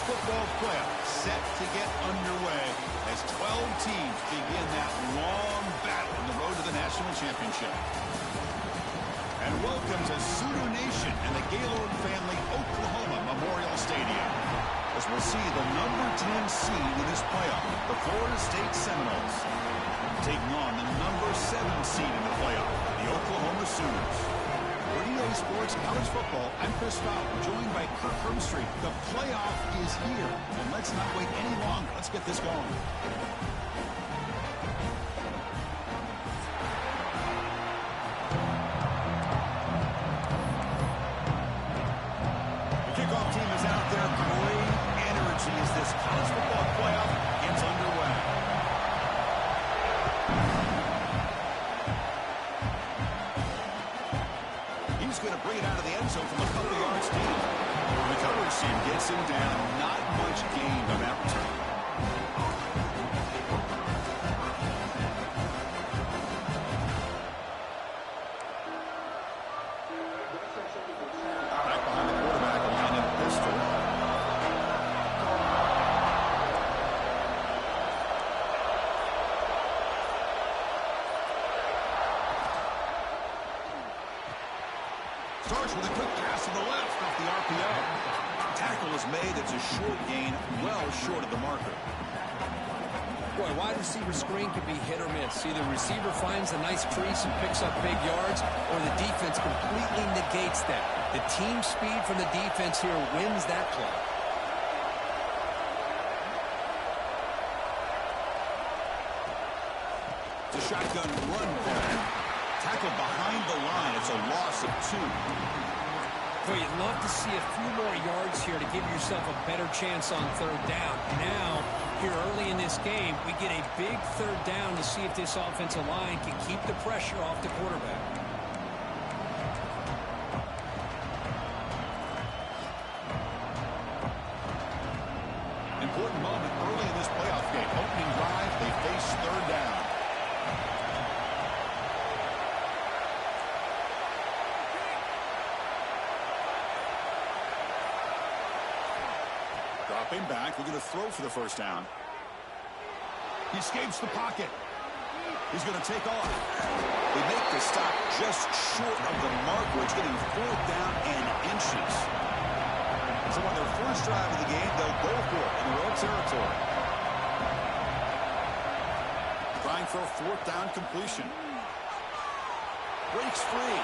football playoff set to get underway as 12 teams begin that long battle on the road to the national championship. And welcome to Sioux Nation and the Gaylord Family Oklahoma Memorial Stadium, as we'll see the number 10 seed in this playoff, the Florida State Seminoles, taking on the number 7 seed in the playoff, the Oklahoma Sooners. For EA Sports College Football, I'm Chris Fowler, joined by Kirk Hermstreet. The playoff is here, and let's not wait any longer. Let's get this going. The kickoff team is out there. Great energy as this college football playoff gets underway. He's going to bring it out of the end zone from a couple of yards deep. The coverage team gets him down. Not much gain on that return. Back behind the quarterback, line in pistol. Starts with a quick pass to the left off the RPO. Tackle is made. It's a short gain, well short of the marker. Boy, wide receiver screen can be hit or miss. Either receiver finds a nice crease and picks up big yards, or the defense completely negates that. The team speed from the defense here wins that play. It's a shotgun run play. Tackled behind the line. It's a loss of 2. Boy, you'd love to see a few more yards here to give yourself a better chance on third down. Now, here early in this game, we get a big third down to see if this offensive line can keep the pressure off the quarterback. Important moment early in this playoff game. Opening drive, they face third down. Dropping back, we're going to throw for the first down. He escapes the pocket. He's going to take off. They make the stop just short of the mark where it's getting 4th down and inches. So on their first drive of the game, they'll go for it in road territory. Trying for a 4th down completion. Breaks free.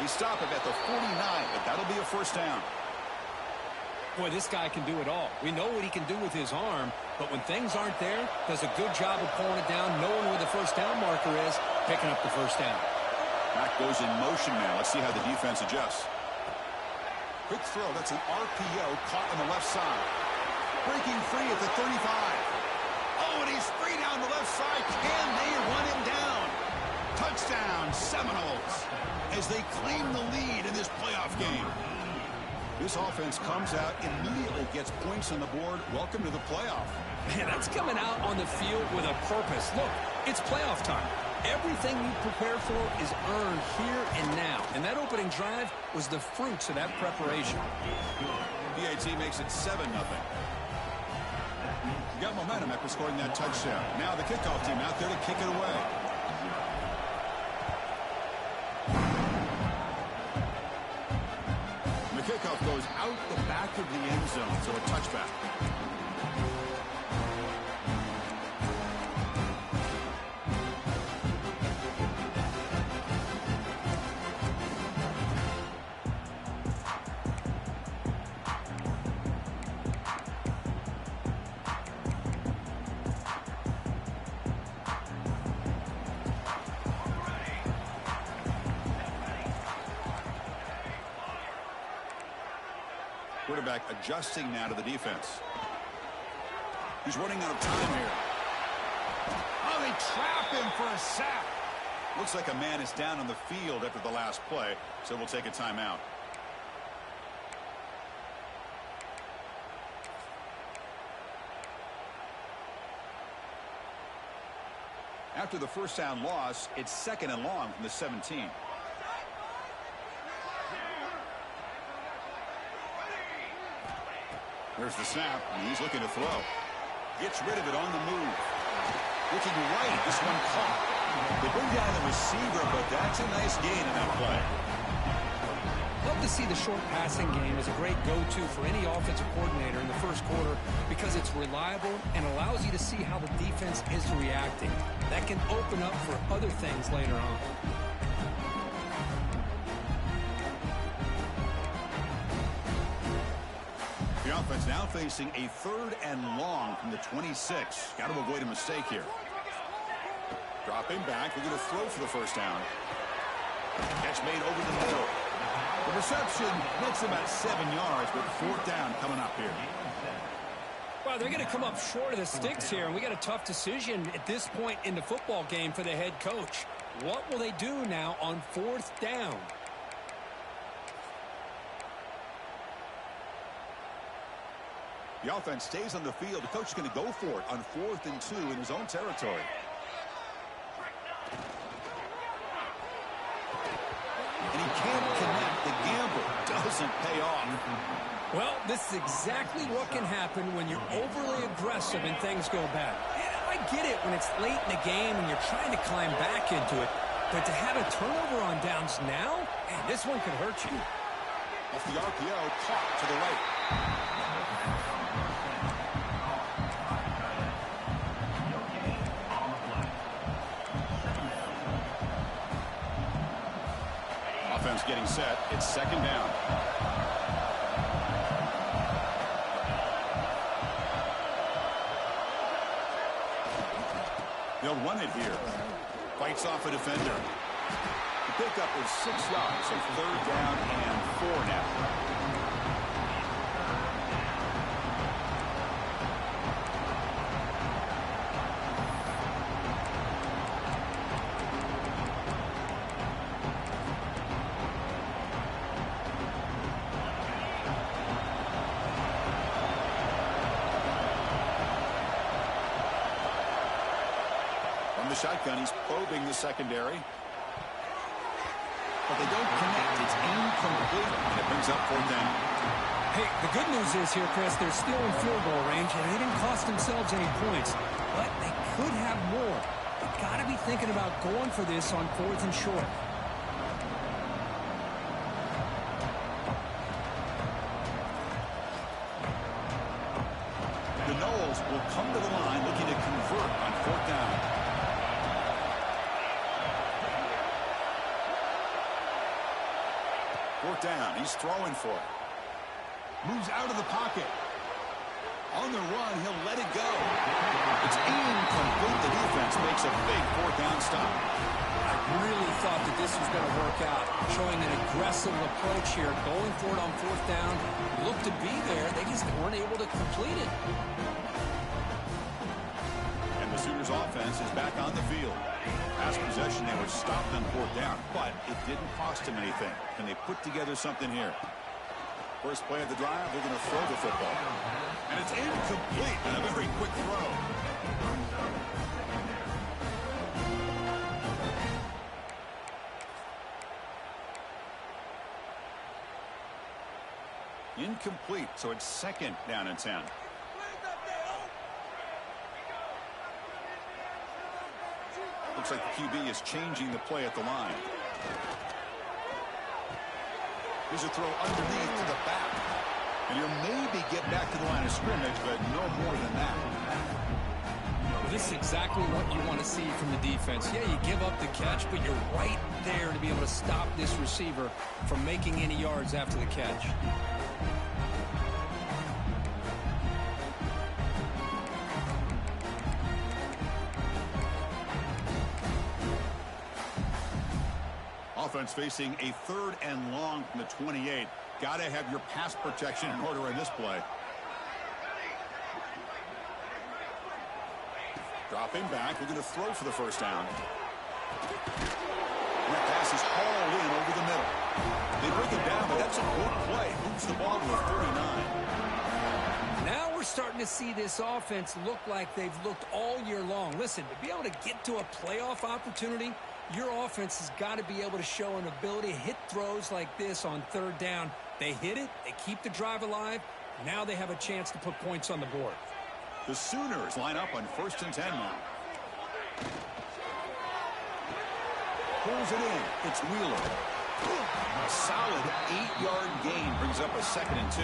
They stop him at the 49, but that'll be a first down. Boy, this guy can do it all. We know what he can do with his arm, but when things aren't there, does a good job of pulling it down, knowing where the first down marker is, picking up the first down. Back goes in motion now. Let's see how the defense adjusts. Quick throw. That's an RPO caught on the left side. Breaking free at the 35. Oh, and he's free down the left side. Can they run him down? Touchdown, Seminoles, as they claim the lead in this playoff game. This offense comes out, immediately gets points on the board. Welcome to the playoff. Man, that's coming out on the field with a purpose. Look, it's playoff time. Everything you prepare for is earned here and now. And that opening drive was the fruits of that preparation. PAT makes it 7-0. Got momentum after scoring that touchdown. Now the kickoff team out there to kick it away. The kickoff goes out the back of the end zone, so a touchback. Quarterback adjusting now to the defense. He's running out of time here. Oh, they trap him for a sack. Looks like a man is down on the field after the last play, so we'll take a timeout. After the first down loss, it's 2nd and long from the 17. There's the snap, and he's looking to throw. Gets rid of it on the move. Looking right, this one caught. They bring down the receiver, but that's a nice gain in that play. Love to see the short passing game as a great go-to for any offensive coordinator in the first quarter because it's reliable and allows you to see how the defense is reacting. That can open up for other things later on. The offense now facing a 3rd and long from the 26. Got to avoid a mistake here. Dropping back. They're going to throw for the first down. Catch made over the middle. The reception makes about 7 yards, but 4th down coming up here. Well, they're going to come up short of the sticks here, and we got a tough decision at this point in the football game for the head coach. What will they do now on 4th down? The offense stays on the field. The coach is going to go for it on 4th and 2 in his own territory. And he can't connect. The gamble doesn't pay off. Well, this is exactly what can happen when you're overly aggressive and things go bad. I get it when it's late in the game and you're trying to climb back into it. But to have a turnover on downs now, man, this one could hurt you. Off the RPO, caught to the right. Offense getting set. It's 2nd down. They'll run it here. Fights off a defender. The pickup is 6 yards, so 3rd down and 4 now. Shotgun, he's probing the secondary. But they don't connect. It's incomplete, and it brings up 4th down. Hey, the good news is here, Chris, they're still in field goal range, and they didn't cost themselves any points. But they could have more. They've got to be thinking about going for this on 4th and short. The Knowles will come to the line looking to convert on 4th down. Down. He's throwing for it. Moves out of the pocket. On the run, he'll let it go. It's incomplete. The defense makes a big 4th down stop. I really thought that this was going to work out. Showing an aggressive approach here. Going for it on 4th down. Looked to be there. They just weren't able to complete it. And the Sooners offense is back on the field. Last possession, they were stopped on 4th down, but it didn't cost them anything. Can they put together something here? First play of the drive, they're going to throw the football. And it's incomplete and a very quick throw. Incomplete, so it's 2nd down and 10. Looks like the QB is changing the play at the line. Here's a throw underneath to the back. And he'll maybe get back to the line of scrimmage, but no more than that. This is exactly what you want to see from the defense. Yeah, you give up the catch, but you're right there to be able to stop this receiver from making any yards after the catch. Offense facing a 3rd and long from the 28. Got to have your pass protection in order in this play. Dropping back. We're going to throw for the first down. And that pass is hauled in over the middle. They break it down, but that's a good play. Moves the ball to a 39. Now we're starting to see this offense look like they've looked all year long. Listen, to be able to get to a playoff opportunity, your offense has got to be able to show an ability to hit throws like this on 3rd down. They hit it, they keep the drive alive. Now they have a chance to put points on the board. The Sooners line up on 1st and 10 now. Pulls it in. It's Wheeler. A solid 8-yard gain brings up a 2nd and 2.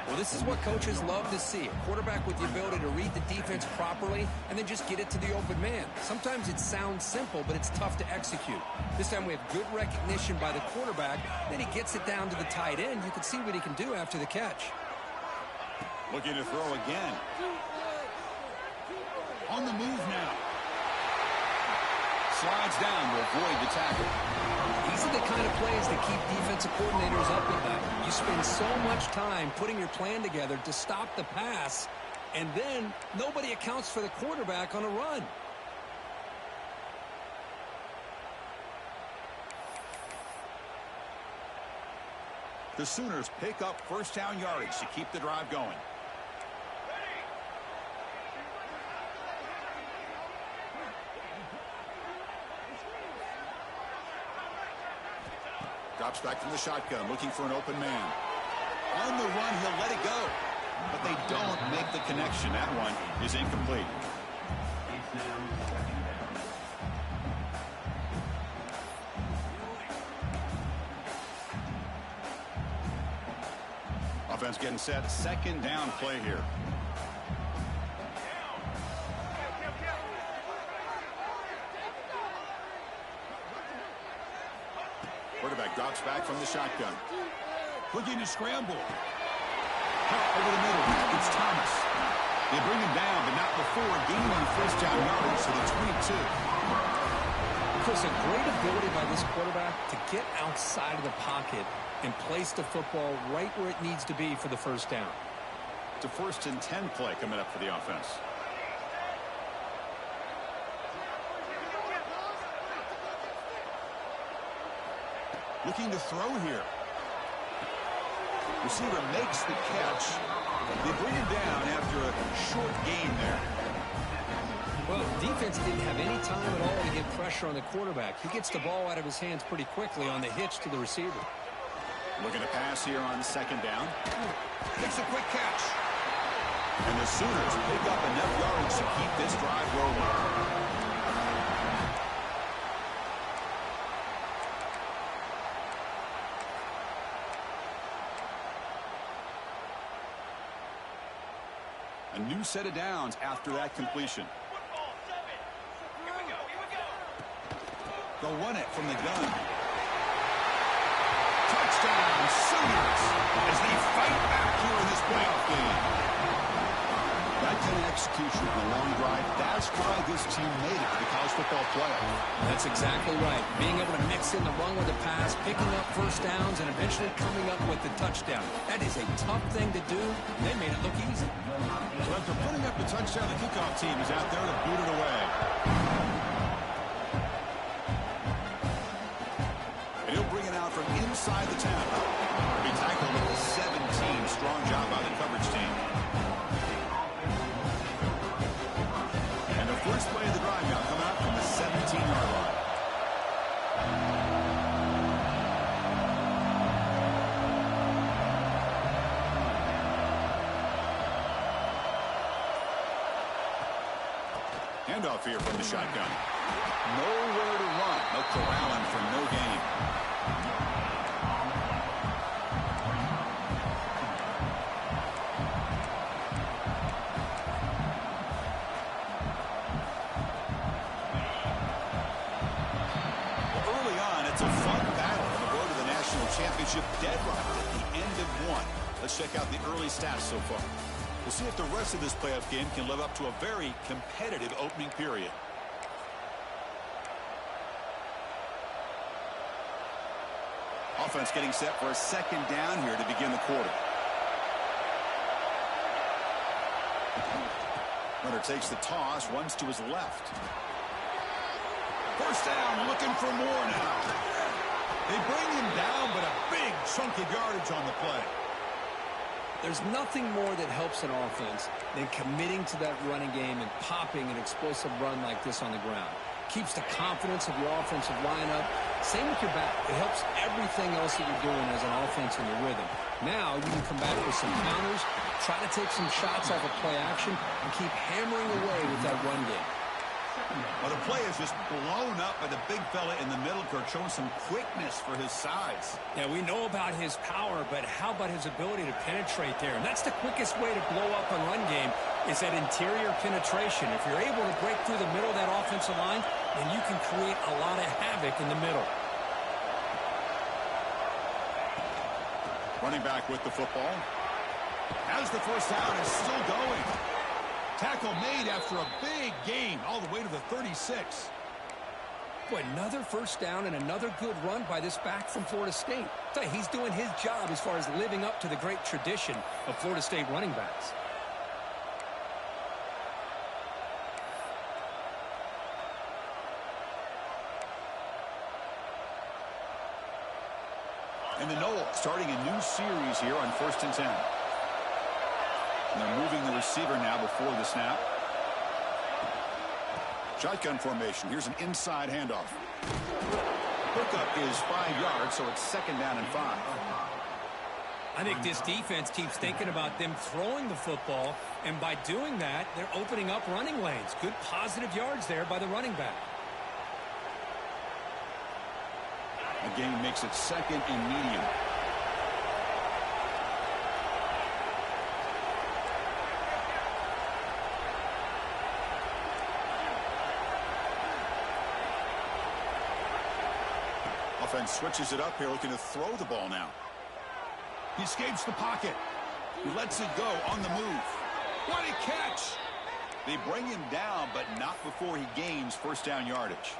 Well, this is what coaches love to see. A quarterback with the ability to read the defense properly and then just get it to the open man. Sometimes it sounds simple, but it's tough to execute. This time we have good recognition by the quarterback. Then he gets it down to the tight end. You can see what he can do after the catch. Looking to throw again. On the move now. Slides down to avoid the tackle. These are the kind of plays that keep defensive coordinators up at night. You spend so much time putting your plan together to stop the pass, and then nobody accounts for the quarterback on a run. The Sooners pick up 1st down yardage to keep the drive going. Drops back from the shotgun, looking for an open man. On the run, he'll let it go. But they don't make the connection. That one is incomplete. Offense getting set. 2nd down play here. Quarterback drops back from the shotgun. Looking to scramble. Over the middle. It's Thomas. They bring him down, but not before gaining 1st down yardage to the 22. Chris, a great ability by this quarterback to get outside of the pocket and place the football right where it needs to be for the 1st down. It's a 1st and 10 play coming up for the offense. Looking to throw here. Receiver makes the catch. They bring him down after a short gain there. Well, defense didn't have any time at all to get pressure on the quarterback. He gets the ball out of his hands pretty quickly on the hitch to the receiver. Looking to pass here on 2nd down. Makes a quick catch. And the Sooners pick up enough yards to keep this drive rolling. A new set of downs after that completion. They'll run it from the gun. Touchdown, Sooners, as they fight back here in this playoff game. That kind of execution on a long drive, that's why this team made it to the college football playoff. That's exactly right. Being able to mix in the run with the pass, picking up 1st downs, and eventually coming up with the touchdown. That is a tough thing to do. They made it look easy. So after putting up the touchdown, the kickoff team is out there to boot it away. And he'll bring it out from inside the 10. He'll be tackled at the 17. Strong job by the coverage team. And the first play of the drive now coming out from the 17-yard line. Handoff here from the shotgun. Nowhere to run. They'll corral him for no gain. Well, early on, it's a fun battle on the road to the national championship. Deadlocked at the end of one. Let's check out the early stats so far. We'll see if the rest of this playoff game can live up to a very competitive opening period. Offense getting set for a 2nd down here to begin the quarter. Runner takes the toss, runs to his left. 1st down, looking for more now. They bring him down, but a big chunk of yardage on the play. There's nothing more that helps an offense than committing to that running game and popping an explosive run like this on the ground. Keeps the confidence of your offensive lineup. Same with your back. It helps everything else that you're doing as an offense in your rhythm. Now you can come back with some counters, try to take some shots off of play action, and keep hammering away with that run game. Well, the play is just blown up by the big fella in the middle, Kirk, showing some quickness for his size. Yeah, we know about his power, but how about his ability to penetrate there? And that's the quickest way to blow up a run game, is that interior penetration. If you're able to break through the middle of that offensive line, then you can create a lot of havoc in the middle. Running back with the football. Has the first down, is still going. Tackle made after a big gain all the way to the 36. Boy, another first down and another good run by this back from Florida State. I tell you, he's doing his job as far as living up to the great tradition of Florida State running backs. And the Noles starting a new series here on 1st and 10. And they're moving the receiver now before the snap. Shotgun formation. Here's an inside handoff. Pickup is 5 yards, so it's 2nd down and 5. I think this defense keeps thinking about them throwing the football, and by doing that, they're opening up running lanes. Good positive yards there by the running back. The game makes it 2nd and medium. Offense switches it up here, looking to throw the ball now. He escapes the pocket. He lets it go on the move. What a catch! They bring him down, but not before he gains first down yardage.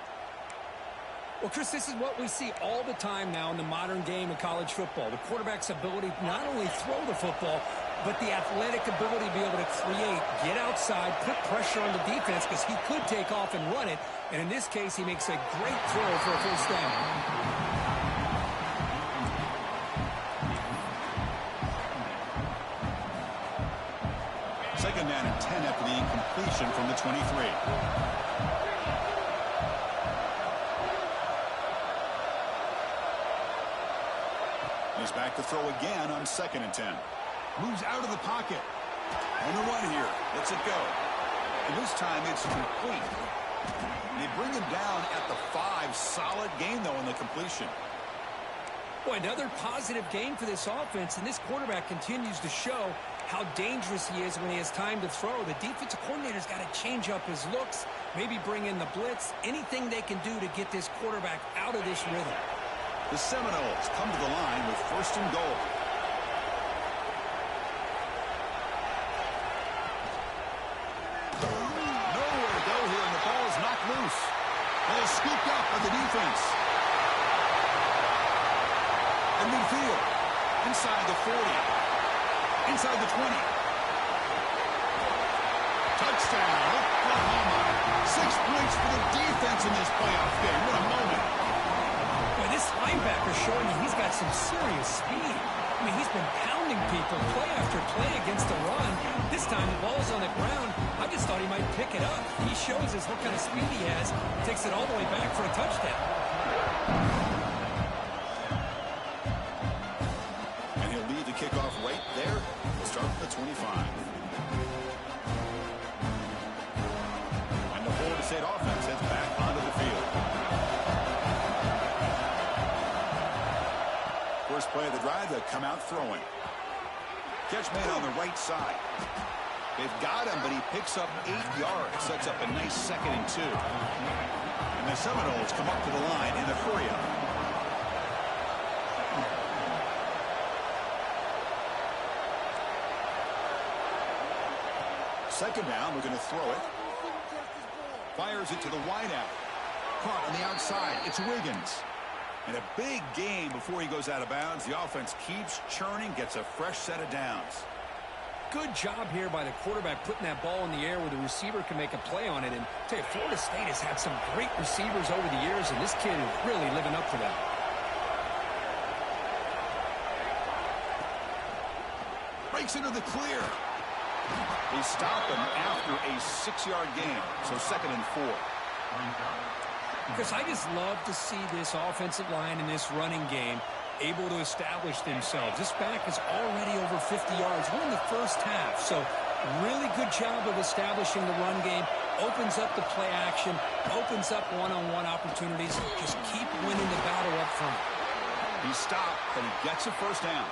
Well, Chris, this is what we see all the time now in the modern game of college football. The quarterback's ability to not only throw the football, but the athletic ability to be able to create, get outside, put pressure on the defense, because he could take off and run it. And in this case, he makes a great throw for a first down. Second down and 10 after the incompletion from the 23. He's back to throw again on 2nd and 10. Moves out of the pocket. On the run here. Lets it go. And this time it's complete. They bring him down at the 5. Solid gain, though, on the completion. Boy, another positive game for this offense, and this quarterback continues to show how dangerous he is when he has time to throw. The defensive coordinator's got to change up his looks, maybe bring in the blitz, anything they can do to get this quarterback out of this rhythm. The Seminoles come to the line with 1st and goal. Nowhere to go here, and the ball is knocked loose. Ball is scooped up by the defense. In midfield, inside the 40, inside the 20. Touchdown, Oklahoma. 6 points for the defense in this playoff game. What a moment. Boy, this linebacker showing you he's got some serious speed. I mean, he's been pounding people play after play against the run. This time the ball's on the ground. I just thought he might pick it up. He shows us what kind of speed he has. Takes it all the way back for a touchdown. And he'll lead the kickoff right there. We'll start from the 25. And the Florida State offense heads back onto the field. First play of the drive, they'll come out throwing. Catch made on the right side. They've got him, but he picks up 8 yards. Sets up a nice 2nd and 2. And the Seminoles come up to the line in a hurry-up. Second down, we're going to throw it. Fires it to the wideout. Caught on the outside. It's Wiggins. And a big gain before he goes out of bounds. The offense keeps churning, gets a fresh set of downs. Good job here by the quarterback putting that ball in the air where the receiver can make a play on it. And I tell you, Florida State has had some great receivers over the years, and this kid is really living up to that. Breaks into the clear. They stop him after a 6-yard gain. So 2nd and 4. Because I just love to see this offensive line in this running game able to establish themselves. This back is already over 50 yards. We're in the first half, so really good job of establishing the run game. Opens up the play action, opens up one-on-one opportunities. Just keep winning the battle up front. He stopped, but he gets a first down.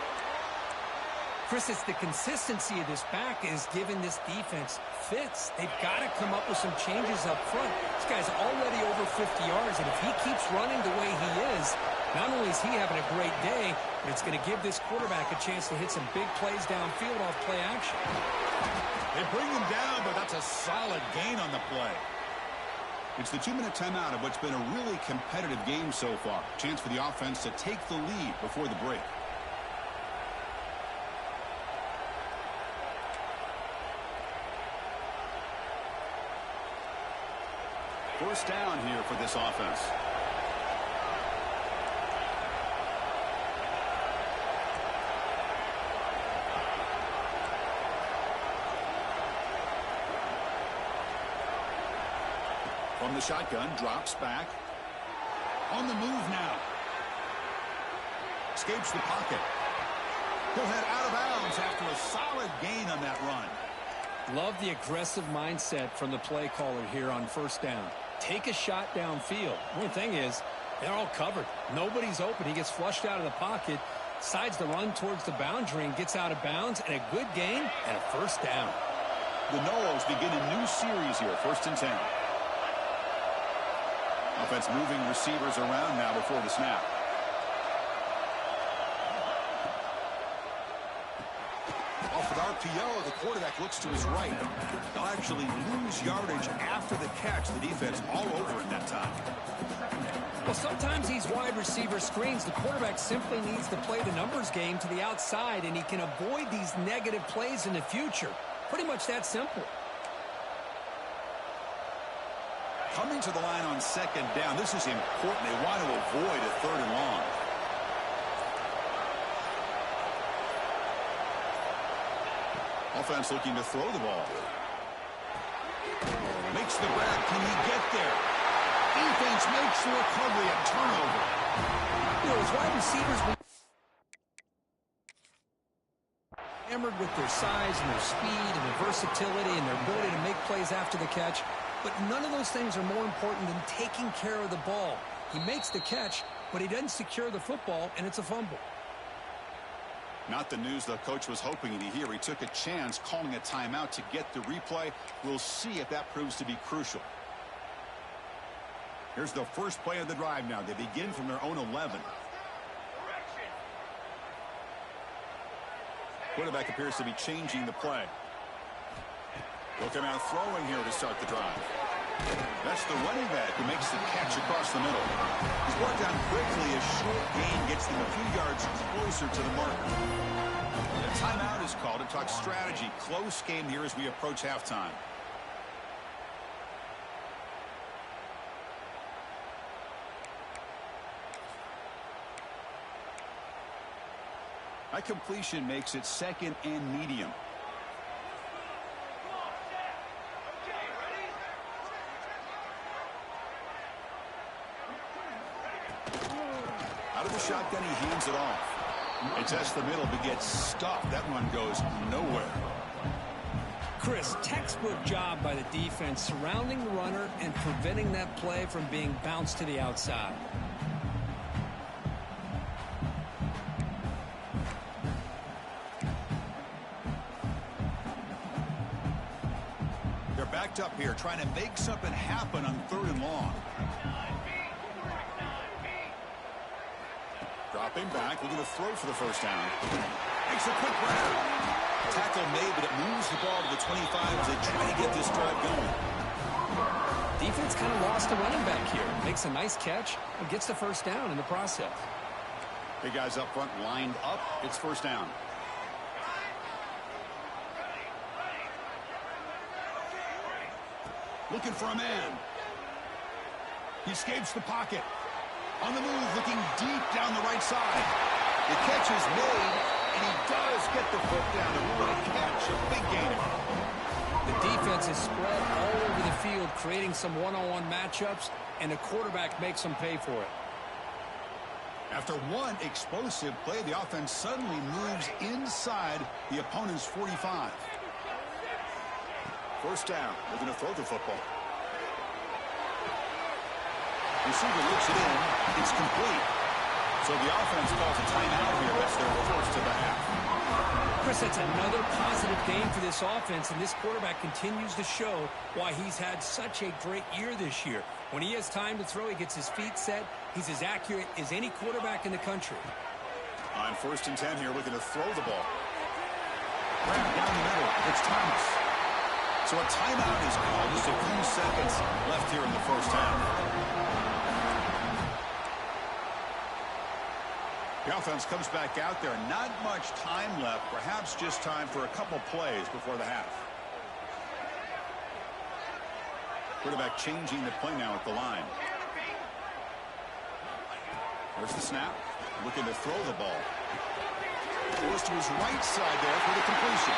Chris, it's the consistency of this back is giving this defense fits. They've got to come up with some changes up front. This guy's already over 50 yards, and if he keeps running the way he is, not only is he having a great day, but it's going to give this quarterback a chance to hit some big plays downfield off play action. They bring him down, but that's a solid gain on the play. It's the 2-minute timeout of what's been a really competitive game so far. Chance for the offense to take the lead before the break. First down here for this offense. From the shotgun, drops back. On the move now. Escapes the pocket. He'll head out of bounds after a solid gain on that run. Love the aggressive mindset from the play caller here on first down. Take a shot downfield. One thing is, they're all covered. Nobody's open. He gets flushed out of the pocket, decides to run towards the boundary and gets out of bounds, and a good gain and a first down. The Nolos begin a new series here, 1st and 10. Offense moving receivers around now before the snap. Off with RPO, the quarterback looks to his right. They'll actually lose yardage after the catch. The defense all over it that time. Well, sometimes these wide receiver screens, the quarterback simply needs to play the numbers game to the outside, and he can avoid these negative plays in the future. Pretty much that simple. Coming to the line on 2nd down. This is important. They want to avoid a 3rd and long. Offense looking to throw the ball. Makes the grab. Can he get there? Defense makes the recovery. A turnover. You know, his wide receivers hammered with their size and their speed and their versatility and their ability to make plays after the catch. But none of those things are more important than taking care of the ball. He makes the catch, but he doesn't secure the football, and it's a fumble. Not the news the coach was hoping to hear. He took a chance calling a timeout to get the replay. We'll see if that proves to be crucial. Here's the first play of the drive now. They begin from their own 11. Quarterback appears to be changing the play. They'll come out throwing here to start the drive. That's the running back who makes the catch across the middle. He's brought down quickly. A short gain gets them a few yards closer to the marker. A timeout is called to talk strategy. Close game here as we approach halftime. That completion makes it 2nd and medium. Out of the shotgun, he hands it off. It tests the middle, but gets stuffed. That one goes nowhere. Chris, textbook job by the defense surrounding the runner and preventing that play from being bounced to the outside. They're backed up here, trying to make something happen on 3rd and long. Dropping back, looking to throw for the first down. Makes a quick grab. Tackle made, but it moves the ball to the 25 as they try to get this drive going. Defense kind of lost a running back here. Makes a nice catch and gets the first down in the process. Big guys up front lined up. It's first down. Looking for a man. He escapes the pocket. On the move, looking deep down the right side. The catch is made, and he does get the foot down. What a catch, a big gainer. The defense is spread all over the field, creating some one-on-one matchups, and the quarterback makes them pay for it. After one explosive play, the offense suddenly moves inside the opponent's 45. First down. They're going to throw the football. Receiver looks it in. It's complete. So the offense calls a timeout here. That's their first of the half. Chris, that's another positive game for this offense, and this quarterback continues to show why he's had such a great year this year. When he has time to throw, he gets his feet set. He's as accurate as any quarterback in the country. On 1st and 10 here, looking to throw the ball. Right down the middle. It's Thomas. So a timeout is called. Just a few seconds left here in the first half. The offense comes back out there. Not much time left. Perhaps just time for a couple plays before the half. Quarterback changing the play now at the line. There's the snap. Looking to throw the ball. Goes to his right side there for the completion.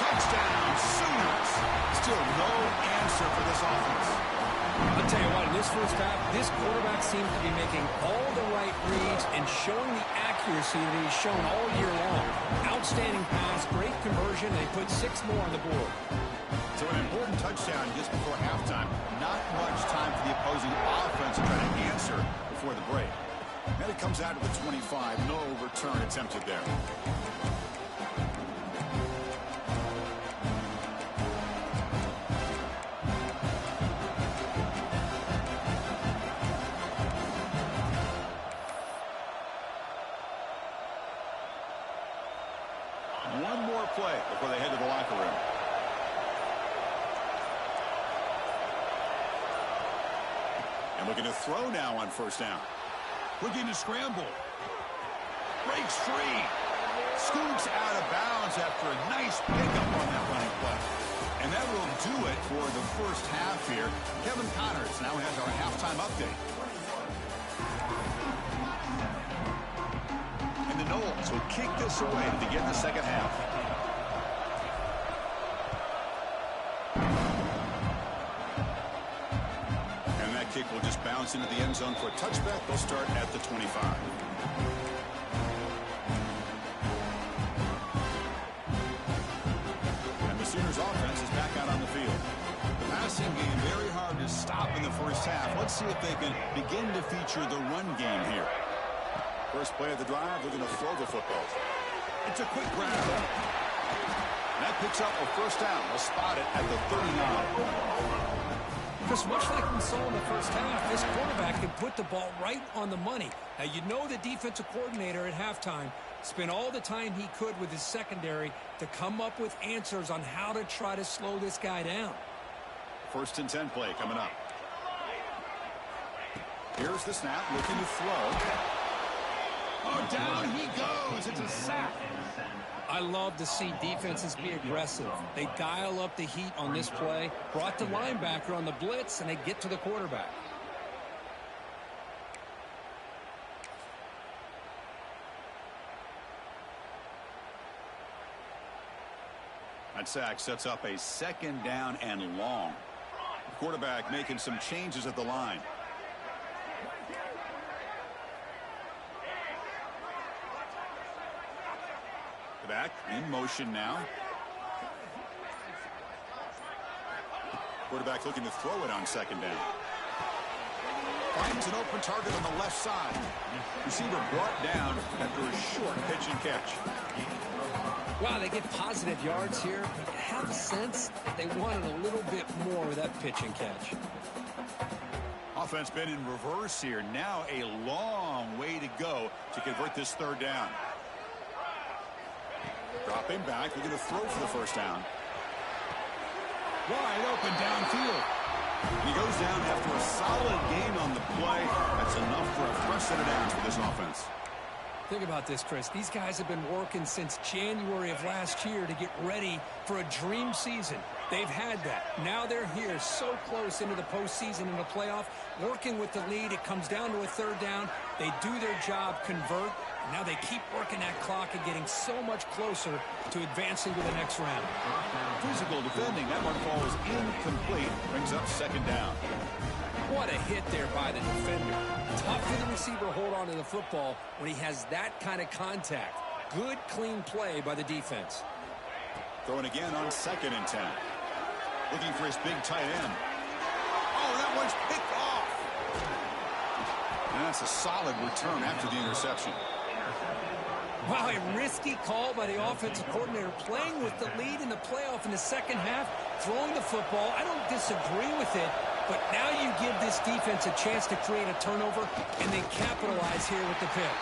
Touchdown, Sooners. Still no answer for this offense. I'll tell you what, in this first half, this quarterback seems to be making all the right reads and showing the accuracy that he's shown all year long. Outstanding pass, great conversion. They put 6 more on the board. So an important touchdown just before halftime. Not much time for the opposing offense to try to answer before the break. And it comes out to the 25. No return attempted there. One more play before they head to the locker room. And looking to throw now on 1st down. Looking to scramble. Breaks free. Scoots out of bounds after a nice pickup on that running play. And that will do it for the first half here. Kevin Connors now has our halftime update. And the Knowles will kick this away to begin the second half. Kick will just bounce into the end zone for a touchback. They'll start at the 25. And the Sooners offense is back out on the field. The passing game very hard to stop in the first half. Let's see if they can begin to feature the run game here. First play of the drive, they're going to throw the football. It's a quick grab. And that picks up a first down. They'll spot it at the 39. Because much like we saw in the first half, this quarterback can put the ball right on the money. Now, you know the defensive coordinator at halftime spent all the time he could with his secondary to come up with answers on how to try to slow this guy down. 1st and 10 play coming up. Here's the snap, looking to throw. Oh, down he goes. It's a sack. I love to see defenses be aggressive. They dial up the heat on this play, brought the linebacker on the blitz, and they get to the quarterback. That sack sets up a 2nd down and long. The quarterback making some changes at the line. Back in motion now. Quarterback looking to throw it on 2nd down. Finds an open target on the left side. Receiver brought down after a short pitch and catch. Wow, they get positive yards here. You have a sense that they wanted a little bit more with that pitch and catch. Offense been in reverse here. Now a long way to go to convert this 3rd down. Dropping back, we're going to throw for the first down. Wide open downfield. And he goes down after a solid gain on the play. That's enough for a fresh set of downs for this offense. Think about this, Chris. These guys have been working since January of last year to get ready for a dream season. They've had that. Now they're here so close into the postseason and the playoff, working with the lead. It comes down to a 3rd down. They do their job, convert, and now they keep working that clock and getting so much closer to advancing to the next round. Physical defending. That one falls incomplete. Brings up 2nd down. What a hit there by the defender. Tough for the receiver to hold on to the football when he has that kind of contact. Good, clean play by the defense. Throwing again on 2nd and 10. Looking for his big tight end. Oh, that one's picked off. And that's a solid return after the interception. Wow, a risky call by the offensive coordinator, playing with the lead in the playoff in the second half, throwing the football. I don't disagree with it, but now you give this defense a chance to create a turnover and then capitalize here with the pick.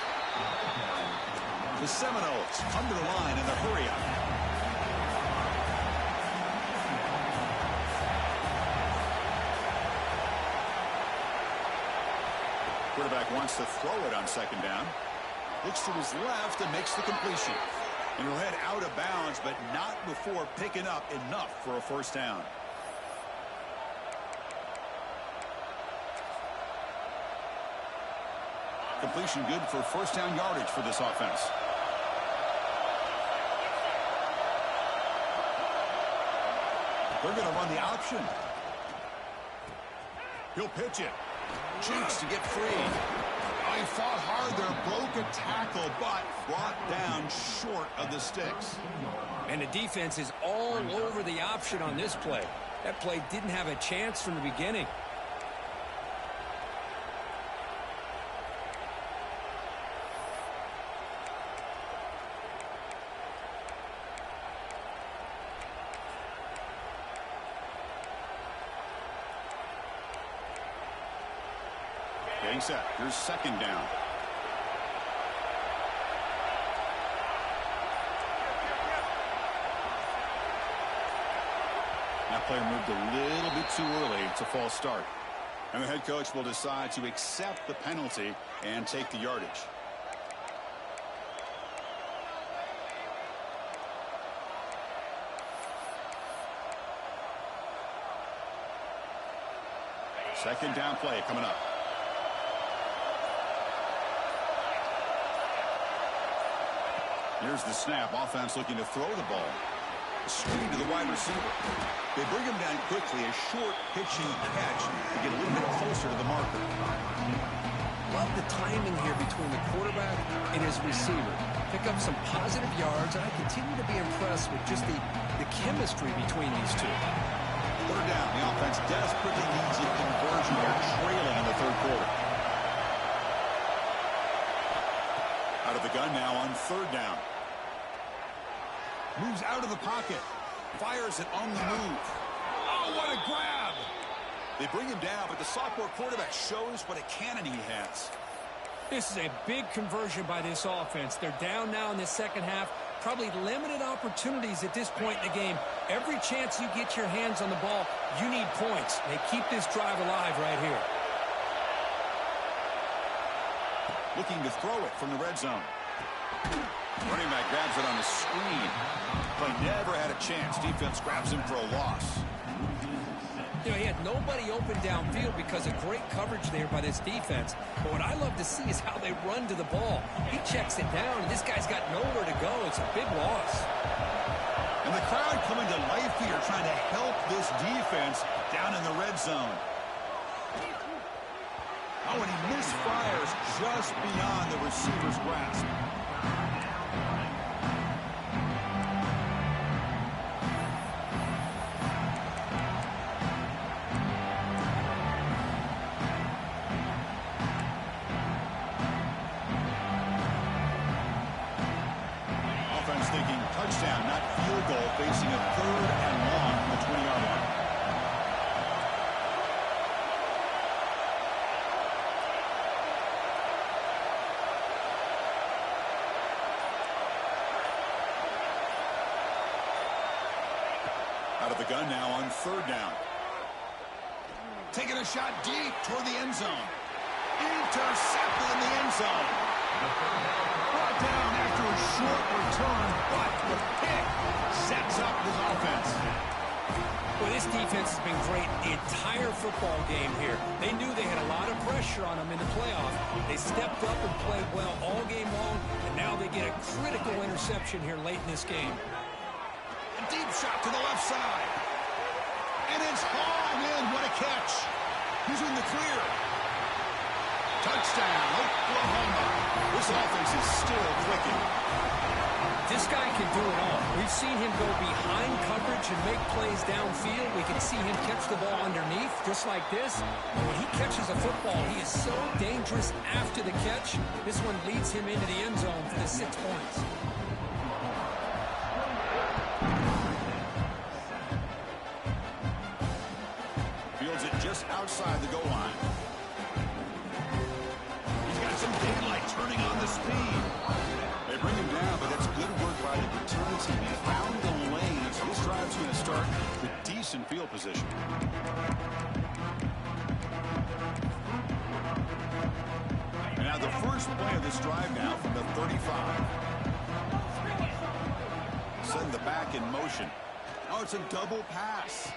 The Seminoles come to the line in the hurry-up. Quarterback wants to throw it on 2nd down. Looks to his left and makes the completion. And he'll head out of bounds, but not before picking up enough for a 1st down. Completion good for 1st down yardage for this offense. They're going to run the option. He'll pitch it. Cheeks to get free. Oh, he fought hard there, broke a tackle, but brought down short of the sticks. And the defense is all over the option on this play. That play didn't have a chance from the beginning. Getting set. Here's 2nd down. That player moved a little bit too early. It's a false start. And the head coach will decide to accept the penalty and take the yardage. Second down play coming up. Here's the snap. Offense looking to throw the ball. Screen to the wide receiver. They bring him down quickly. A short pitching catch to get a little bit closer to the marker. Love the timing here between the quarterback and his receiver. Pick up some positive yards, and I continue to be impressed with just the chemistry between these two. 3rd down. The offense desperately needs a conversion. They're trailing in the 3rd quarter. Out of the gun now on 3rd down. Moves out of the pocket. Fires it on the move. Oh, what a grab! They bring him down, but the sophomore quarterback shows what a cannon he has. This is a big conversion by this offense. They're down now in the second half. Probably limited opportunities at this point in the game. Every chance you get your hands on the ball, you need points. They keep this drive alive right here. Looking to throw it from the red zone. Running back grabs it on the screen. But never had a chance. Defense grabs him for a loss. You know, he had nobody open downfield because of great coverage there by this defense. But what I love to see is how they run to the ball. He checks it down, and this guy's got nowhere to go. It's a big loss. And the crowd coming to life here, trying to help this defense down in the red zone. Oh, and he misfires just beyond the receiver's grasp. Touchdown, not field goal, facing a 3rd and long from the 20-yard line. Out of the gun now on 3rd down. Taking a shot deep toward the end zone. Intercepted in the end zone. Brought down after a short return, but the pick sets up his offense. Well, this defense has been great the entire football game here. They knew they had a lot of pressure on them in the playoff. They stepped up and played well all game long, and now they get a critical interception here late in this game. A deep shot to the left side. And it's hauled in. What a catch. He's in the clear. Touchdown, Oklahoma. This offense is still clicking. This guy can do it all. We've seen him go behind coverage and make plays downfield. We can see him catch the ball underneath, just like this. When he catches a football, he is so dangerous after the catch. This one leads him into the end zone for the 6 points. Fields it just outside the goal line. He's got some daylight turning on the speed. They bring him down, but that's good work by the return team. He found the lane, so this drive's going to start with decent field position. And now the first play of this drive now from the 35. Send the back in motion. Oh, it's a double pass.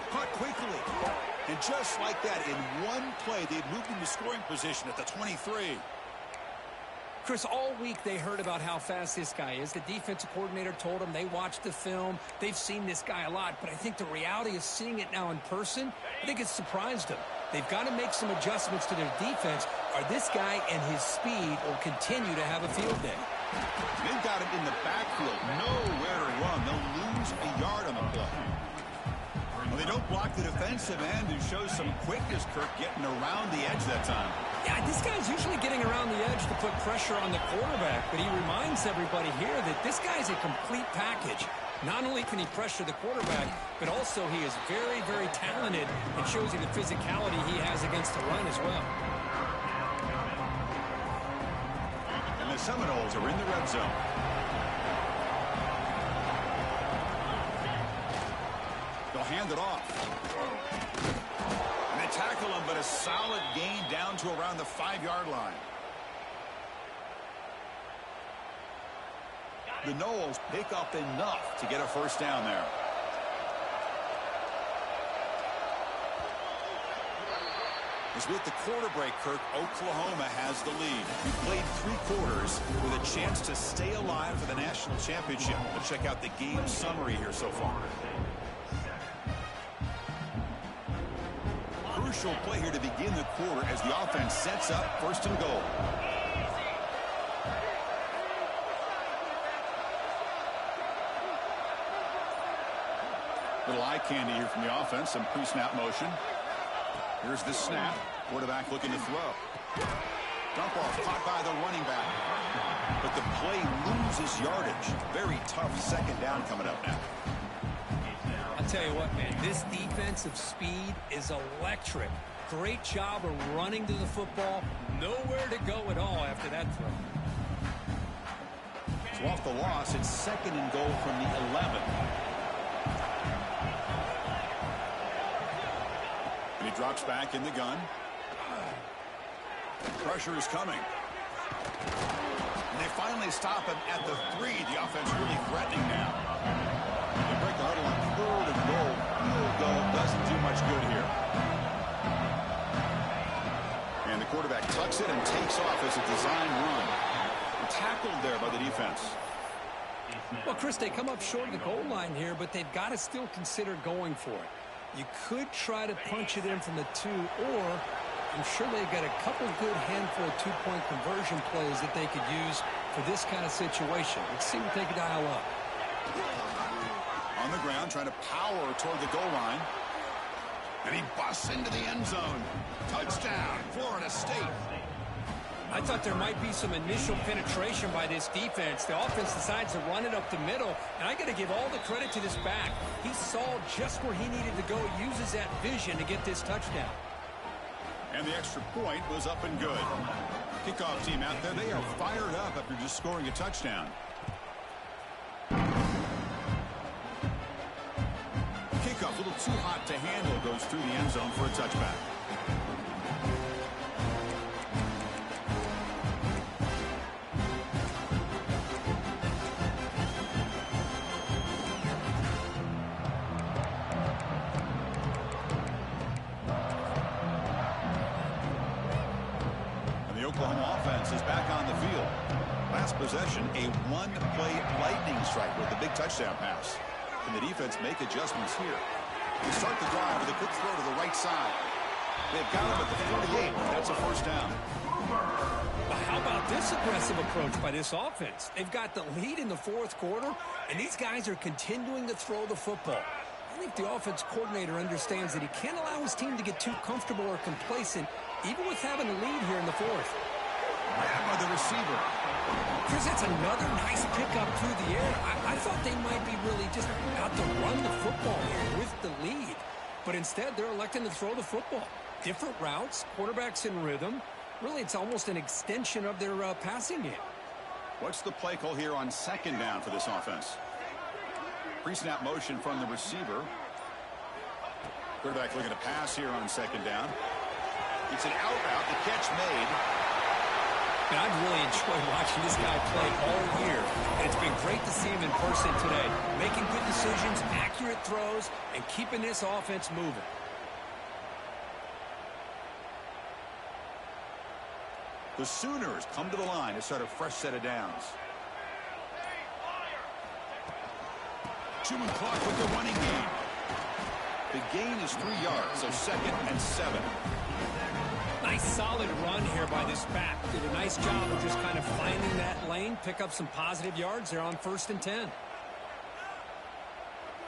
Caught quickly. And just like that, in one play, they've moved into scoring position at the 23. Chris, all week they heard about how fast this guy is. The defensive coordinator told them they watched the film. They've seen this guy a lot. But I think the reality of seeing it now in person, I think it's surprised them. They've got to make some adjustments to their defense, or this guy and his speed will continue to have a field day. They've got him in the backfield. Nowhere to run. They'll lose a yard on the play. Well, they don't block the defensive end, who shows some quickness, Kirk, getting around the edge that time. Yeah, this guy's usually getting around the edge to put pressure on the quarterback, but he reminds everybody here that this guy's a complete package. Not only can he pressure the quarterback, but also he is very, very talented and shows you the physicality he has against the run as well. And the Seminoles are in the red zone. They'll hand it off. And they tackle him, but a solid gain down to around the 5-yard line. The Noles pick up enough to get a first down there. As with the quarter break, Kirk, Oklahoma has the lead. We played 3 quarters with a chance to stay alive for the national championship. Let's check out the game summary here so far. Crucial play here to begin the quarter as the offense sets up 1st and goal. Little eye candy here from the offense, some pre-snap motion. Here's the snap. Quarterback looking to throw. Dump off caught by the running back. But the play loses yardage. Very tough 2nd down coming up now. I'll tell you what, man, this defensive speed is electric. Great job of running to the football. Nowhere to go at all after that throw. So off the loss, it's 2nd and goal from the 11. And he drops back in the gun. Pressure is coming. And they finally stop him at the 3. The offense really threatening now. They break the huddle on 3rd and goal. Field goal doesn't do much good here. And the quarterback tucks it and takes off as a design run. Tackled there by the defense. Well, Chris, they come up short of the goal line here, but they've got to still consider going for it. You could try to punch it in from the 2, or I'm sure they've got a couple good handful of 2-point conversion plays that they could use for this kind of situation. Let's see what they can dial up. On the ground, trying to power toward the goal line. And he busts into the end zone. Touchdown, Florida State. I thought there might be some initial penetration by this defense. The offense decides to run it up the middle, and I got to give all the credit to this back. He saw just where he needed to go, uses that vision to get this touchdown. And the extra point was up and good. Kickoff team out there, they are fired up after just scoring a touchdown. Kickoff, a little too hot to handle, goes through the end zone for a touchback. Oklahoma offense is back on the field. Last possession, a 1-play lightning strike with a big touchdown pass. Can the defense make adjustments here? To start the drive with a quick throw to the right side. They've got him at the 48. That's a first down. Well, how about this aggressive approach by this offense? They've got the lead in the fourth quarter, and these guys are continuing to throw the football. I think the offense coordinator understands that he can't allow his team to get too comfortable or complacent, even with having a lead here in the fourth. Grab by the receiver. Chris, that's another nice pickup through the air. I thought they might be really just out to run the football here with the lead. But instead, they're electing to throw the football. Different routes, quarterbacks in rhythm. Really, it's almost an extension of their passing game. What's the play call here on second down for this offense? Pre-snap motion from the receiver. Quarterback looking to pass here on second down. It's an out route. The catch made. And I've really enjoyed watching this guy play all year. And it's been great to see him in person today. Making good decisions, accurate throws, and keeping this offense moving. The Sooners come to the line to start a fresh set of downs. Chewing clock with the running game. The gain is 3 yards, so 2nd and 7. Nice solid run here by this back. Did a nice job of just kind of finding that lane, pick up some positive yards there on 1st and 10.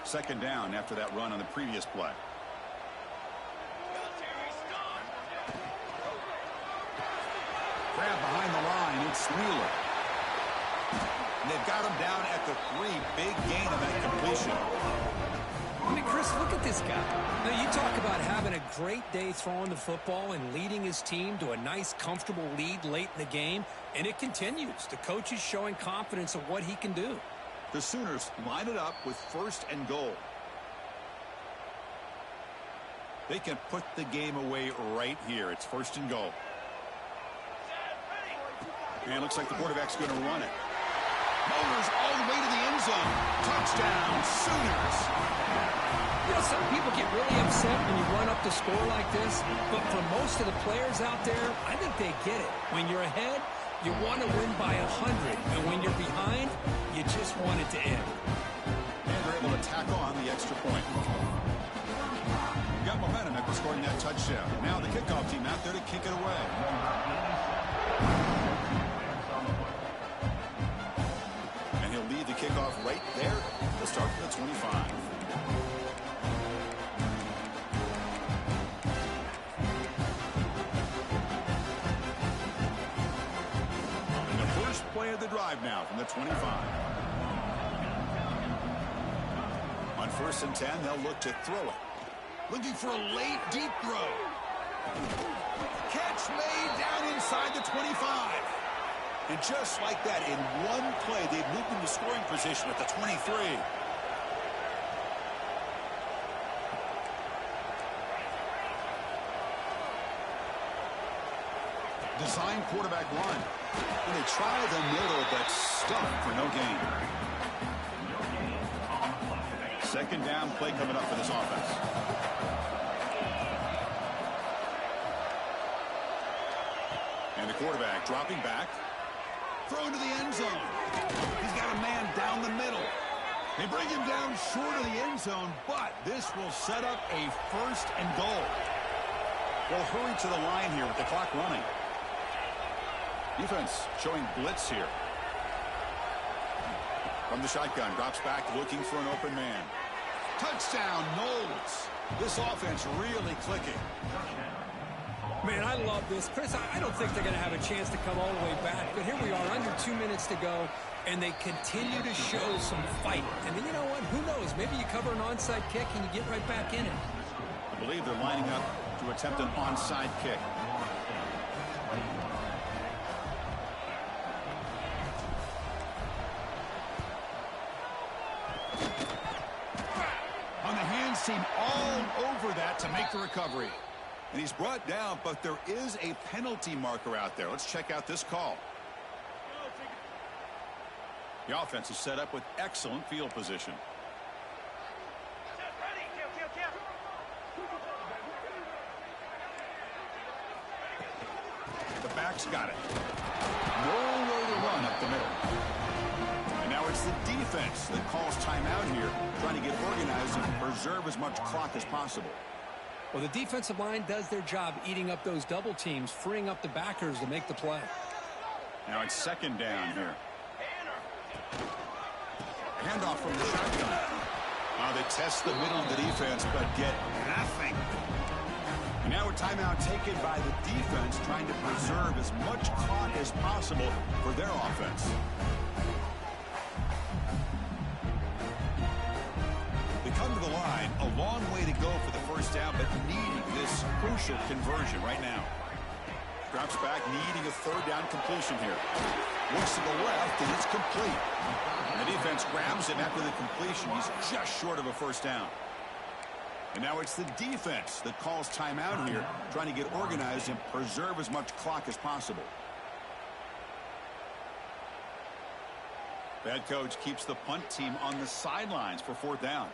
2nd down after that run on the previous play. Grab behind the line, it's Wheeler. And they've got him down at the 3. Big gain on that completion. I mean, Chris, look at this guy. Now, you talk about having a great day throwing the football and leading his team to a nice, comfortable lead late in the game, and it continues. The coach is showing confidence of what he can do. The Sooners line it up with 1st and goal. They can put the game away right here. It's 1st and goal. And it looks like the quarterback's going to run it. Motors all the way to the end zone. Touchdown, Sooners. You know, some people get really upset when you run up the score like this, but for most of the players out there, I think they get it. When you're ahead, you want to win by 100, and when you're behind, you just want it to end. And they're able to tack on the extra point. Got momentum after scoring that touchdown. Now the kickoff team out there to kick it away. And he'll lead the kickoff right there to start from the 25. And the first play of the drive now from the 25. On 1st and 10, they'll look to throw it. Looking for a late, deep throw. Catch made down inside the 25. And just like that, in one play, they've moved into scoring position at the 23. Design quarterback run. And they try the middle, but stuffed for no gain. 2nd down play coming up for this offense. And the quarterback dropping back. Throw into the end zone. He's got a man down the middle. They bring him down short of the end zone, but this will set up a 1st and goal. They'll hurry to the line here with the clock running. Defense showing blitz here. From the shotgun, drops back looking for an open man. Touchdown, Knowles. This offense really clicking. Man, I love this. Chris, I don't think they're going to have a chance to come all the way back, but here we are, under 2 minutes to go, and they continue to show some fight. And then, you know what? Who knows? Maybe you cover an onside kick and you get right back in it. I believe they're lining up to attempt an onside kick. On the hands team all over that to make the recovery. And he's brought down, but there is a penalty marker out there. Let's check out this call. The offense is set up with excellent field position. The back's got it. Nowhere to run up the middle. And now it's the defense that calls timeout here, trying to get organized and preserve as much clock as possible. Well, the defensive line does their job eating up those double teams, freeing up the backers to make the play. Now it's second down here. Handoff from the shotgun. They test the middle of the defense, but get nothing. And now a timeout taken by the defense, trying to preserve as much clock as possible for their offense. They come to the line, a long way to go for the first down, but needing this crucial conversion right now. Drops back, needing a third down completion here. Looks to the left, and it's complete. The defense grabs him after the completion. He's just short of a first down. And now it's the defense that calls timeout here, trying to get organized and preserve as much clock as possible. The head coach keeps the punt team on the sidelines for fourth down.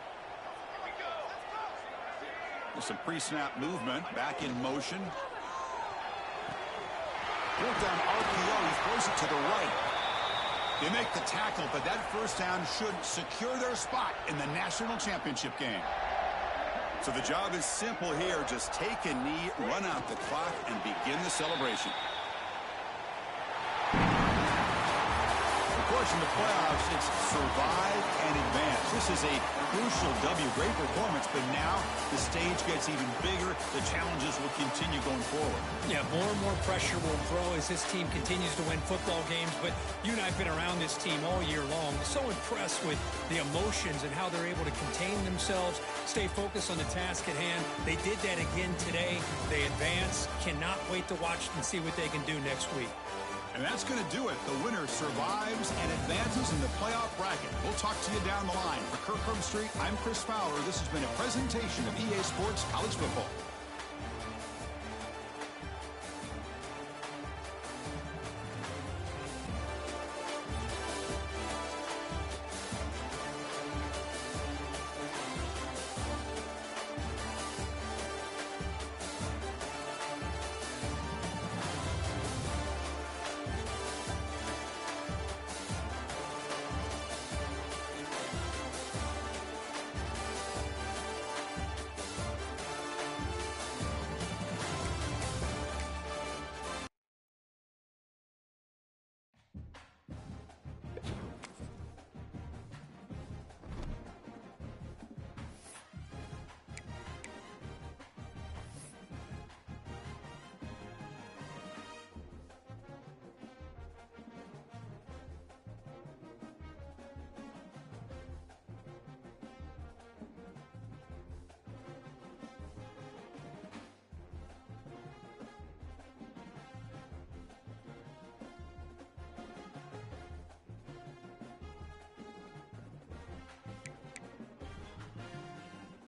There's some pre-snap movement, back in motion. Fourth down RPO, he throws it to the right. They make the tackle, but that first down should secure their spot in the national championship game. So the job is simple here. Just take a knee, run out the clock, and begin the celebration. Of course, in the playoffs, it's survive and advance. This is a crucial W. Great performance, but now the stage gets even bigger. The challenges will continue going forward. Yeah, more and more pressure will grow as this team continues to win football games. But you and I have been around this team all year long. So impressed with the emotions and how they're able to contain themselves, stay focused on the task at hand. They did that again today. They advance. Cannot wait to watch and see what they can do next week. And that's going to do it. The winner survives and advances in the playoff bracket. We'll talk to you down the line. For Kirk Street, I'm Chris Fowler. This has been a presentation of EA Sports College Football.